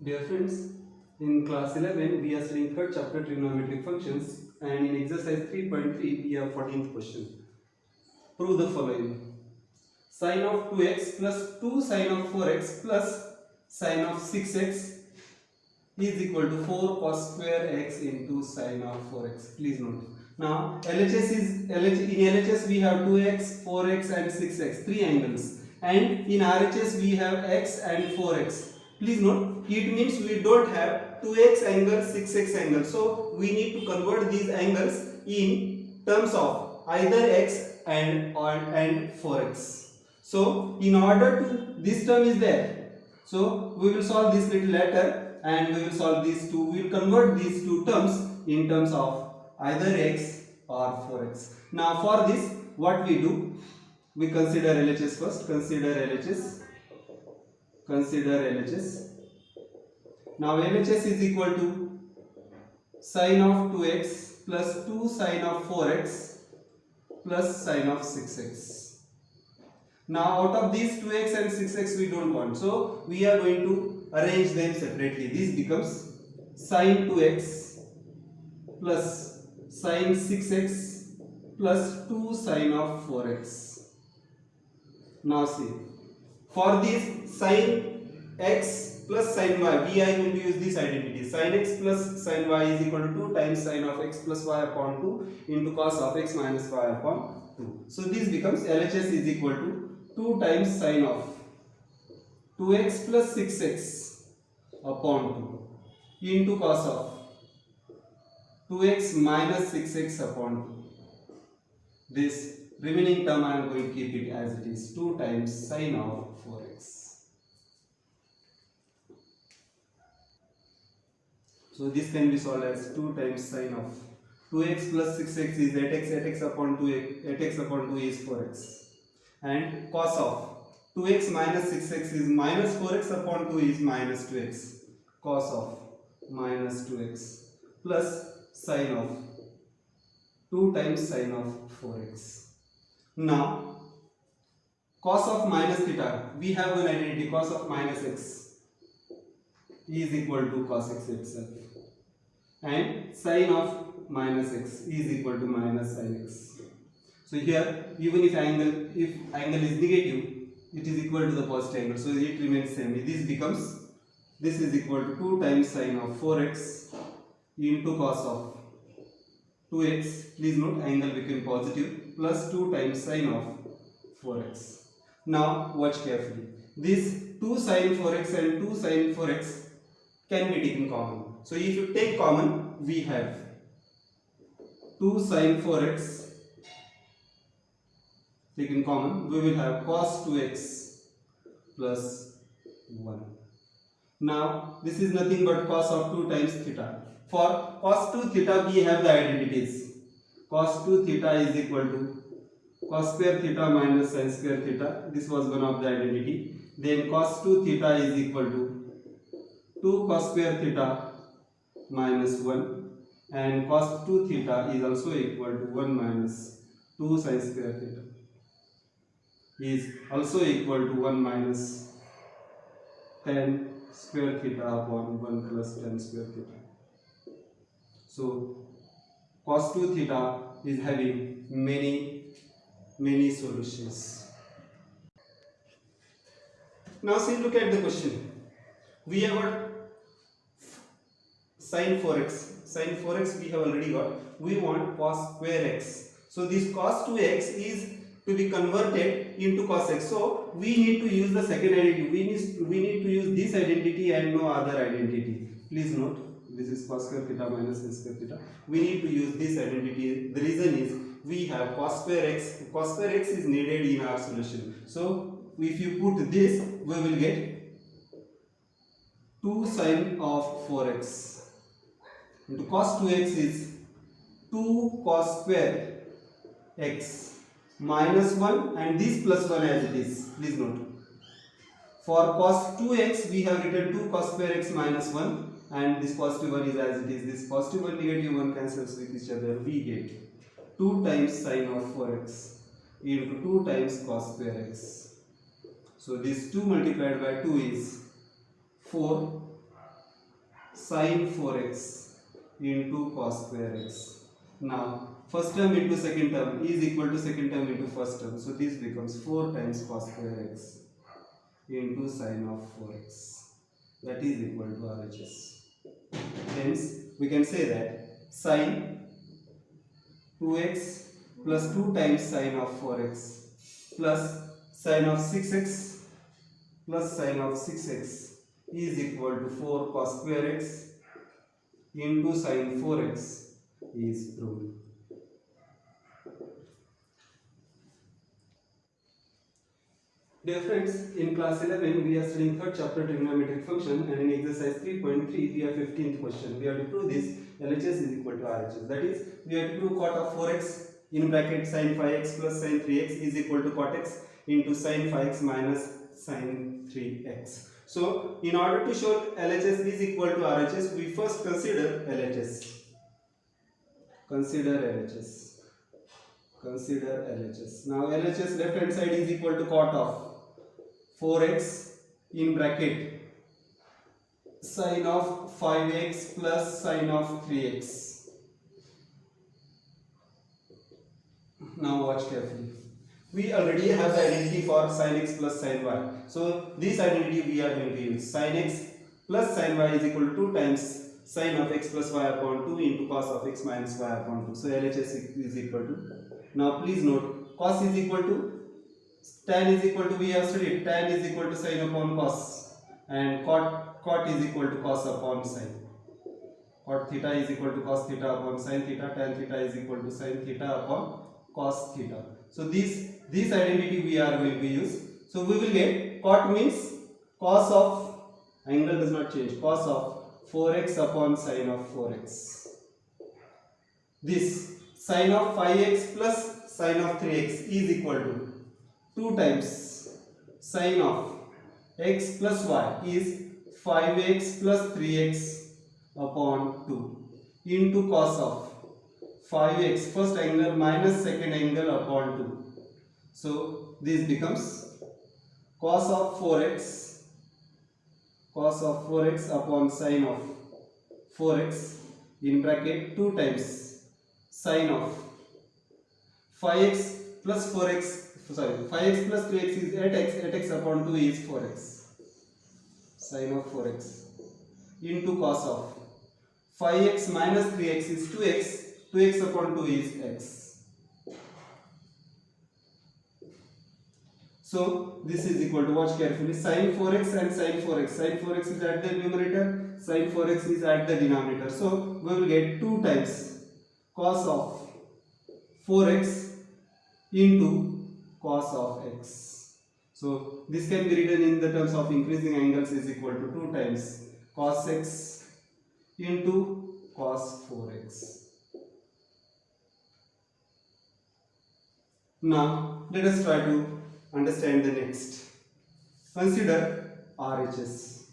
Dear friends, in class 11 we are studying third chapter trigonometric functions, and in exercise 3.3 we have 14th question. Prove the following. Sine of 2x plus 2 sine of 4x plus sine of 6x is equal to 4 cos square x into sine of 4x. Please note. Now in LHS we have 2x, 4x and 6x, three angles, and in RHS we have x and 4x. Please note, it means we don't have 2x angle, 6x angle, so we need to convert these angles in terms of either x and 4x. So in order to, this term is there, so we will solve this little later, and we will solve these two. We will convert these two terms in terms of either x or 4x. Now for this, what we do, we consider LHS first. Consider LHS. Now LHS is equal to sine of 2x plus 2 sine of 4x plus sine of 6x. Now out of these 2x and 6x we don't want, so we are going to arrange them separately. This becomes sine 2x plus sine 6x plus 2 sine of 4x. Now see, for this sine x plus sine y, we are going to use this identity. Sine x plus sine y is equal to 2 times sine of x plus y upon 2 into cos of x minus y upon 2. So this becomes LHS is equal to 2 times sine of 2x plus 6x upon 2 into cos of 2x minus 6x upon 2. This remaining term I am going to keep it as it is, 2 times sine of 4x. So this can be solved as 2 times sine of 2x plus 6x is 8x upon 2 is 4x. And cos of 2x minus 6x is minus 4x upon 2 is minus 2x. Cos of minus 2x plus sine of 2 times sine of 4x. Now cos of minus theta, we have an identity, cos of minus x is equal to cos x itself, and sine of minus x is equal to minus sine x. So here, even if angle is negative, it is equal to the positive angle, so it remains same. This is equal to 2 times sine of 4x into cos of 2x. Please note, angle became positive, plus 2 times sine of 4x. Now watch carefully. This 2 sine 4x and 2 sine 4x can be taken common. So if you take common, we have 2 sine 4x taken common, we will have cos 2x plus 1. Now this is nothing but cos of 2 times theta. For cos 2 theta we have the identities. Cos 2 theta is equal to cos square theta minus sin square theta. This was one of the identity. Then cos 2 theta is equal to 2 cos square theta minus 1, and cos 2 theta is also equal to 1 minus 2 sin square theta is also equal to 1 minus tan square theta upon 1 plus tan square theta. So cos 2 theta is having many solutions. Now see, look at the question. We have got sin 4x. Sin 4x we have already got. We want cos square x. So this cos 2x is to be converted into cos x. So we need to use the second identity. We need to use this identity and no other identity. Please note, this is cos square theta minus sin square theta. We need to use this identity. The reason is we have cos square x. Cos square x is needed in our solution. So if you put this, we will get 2 sine of 4x into cos 2x is 2 cos square x minus 1, and this plus 1 as it is. Please note, for cos 2x we have written 2 cos square x minus 1, and this positive 1 is as it is. This positive 1 negative 1 cancels with each other. We get 2 times sine of 4x into 2 times cos square x. So this 2 multiplied by 2 is 4 sin 4x into cos square x. Now first term into second term is equal to second term into first term, so this becomes 4 times cos square x into sin of 4x, that is equal to RHS. Hence we can say that sin 2x plus 2 times sin of 4x plus sin of 6x plus sin of 6x is equal to 4 cos square x into sin 4x is proved. Dear friends, in class 11 we are studying third chapter trigonometric function, and in exercise 3.3 we have 15th question. We have to prove this LHS is equal to RHS. That is, we have to prove cot of 4x in bracket sin 5x plus sin 3x is equal to cot x into sin 5x minus sin 3x. So in order to show LHS is equal to RHS, we first consider LHS. Consider LHS. Consider LHS. Now LHS left hand side is equal to cot of 4x in bracket sin of 5x plus sin of 3x. Now watch carefully. We already have the identity for sin x plus sin y. So this identity we are going to use. Sin x plus sin y is equal to 2 times sin of x plus y upon 2 into cos of x minus y upon 2. So LHS is equal to. Now please note, cos is equal to tan is equal to, we have studied tan is equal to sin upon cos, and cot is equal to cos upon sin. Cot theta is equal to cos theta upon sin theta. Tan theta is equal to sin theta upon cos theta. So this identity we are going to use. So we will get cot means cos of, angle does not change, cos of 4x upon sin of 4x. This sin of 5x plus sin of 3x is equal to 2 times sin of x plus y is 5x plus 3x upon 2 into cos of 5x first angle minus second angle upon 2. So this becomes cos of 4x upon sin of 4x in bracket 2 times sin of 5x plus 4x, sorry, 5x plus 2x is 8x, 8x upon 2 is 4x, sin of 4x into cos of 5x minus 3x is 2x, 2x upon 2 is x. So this is equal to, watch carefully, sin 4x and sin 4x. Sin 4x is at the numerator, sin 4x is at the denominator. So we will get 2 times cos of 4x into cos of x. So this can be written in the terms of increasing angles is equal to 2 times cos x into cos 4x. Now let us try to understand the next. Consider RHS.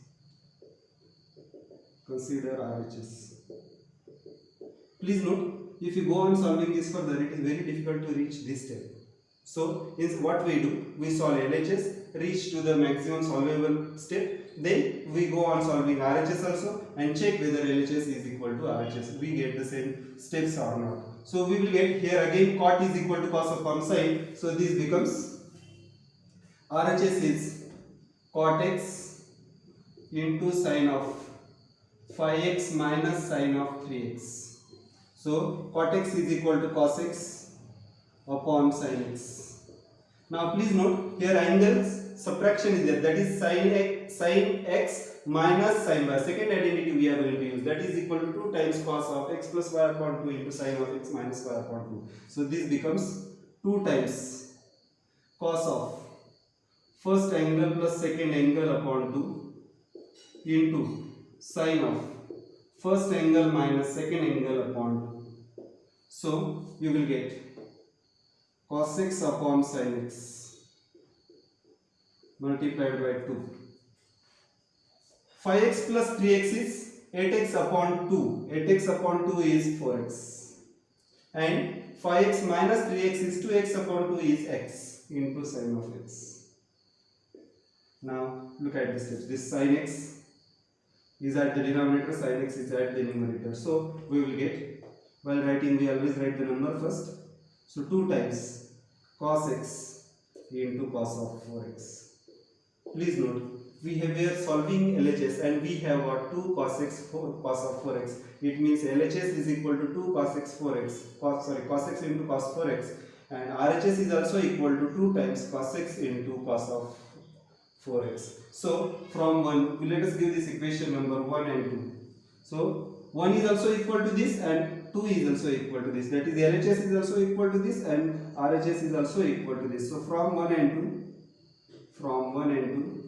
Consider RHS. Please note, if you go on solving this further, it is very difficult to reach this step. So what we do, we solve LHS, reach to the maximum solvable step, then we go on solving RHS also and check whether LHS is equal to RHS. We get the same steps or not. So we will get here again cot is equal to cos upon sin. So this becomes RHS is cot x into sin of 5x minus sin of 3x. So cot x is equal to cos x upon sin x. Now please note, here angles subtraction is there, that is sin x minus sin y. Second identity we are going to use, that is equal to 2 times cos of x plus y upon 2 into sin of x minus y upon 2. So this becomes 2 times cos of first angle plus second angle upon 2 into sin of first angle minus second angle upon 2. So you will get cos x upon sin x multiplied by 2. 5x plus 3x is 8x upon 2. 8x upon 2 is 4x. And 5x minus 3x is 2x upon 2 is x into sin of x. Now look at the steps. This sin x is at the denominator, sin x is at the numerator. So we will get, while writing we always write the number first. So 2 times cos x into cos of 4x. Please note, we are solving LHS and we have got 2 cos x 4 cos of 4x. It means LHS is equal to 2 cos x 4x, cos x into cos 4x, and RHS is also equal to 2 times cos x into cos of 4x. So from 1, let us give this equation number 1 and 2. So 1 is also equal to this and 2 is also equal to this. That is, LHS is also equal to this and RHS is also equal to this. So from 1 and 2,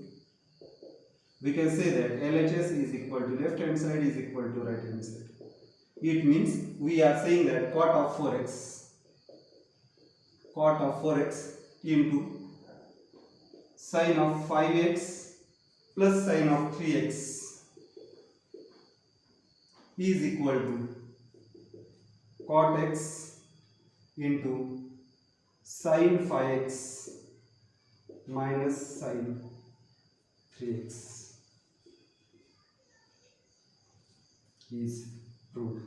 we can say that LHS is equal to left hand side is equal to right hand side. It means we are saying that cot of 4x into sin of 5x plus sin of 3x is equal to cot x into sin 5x minus sin 3x is proved.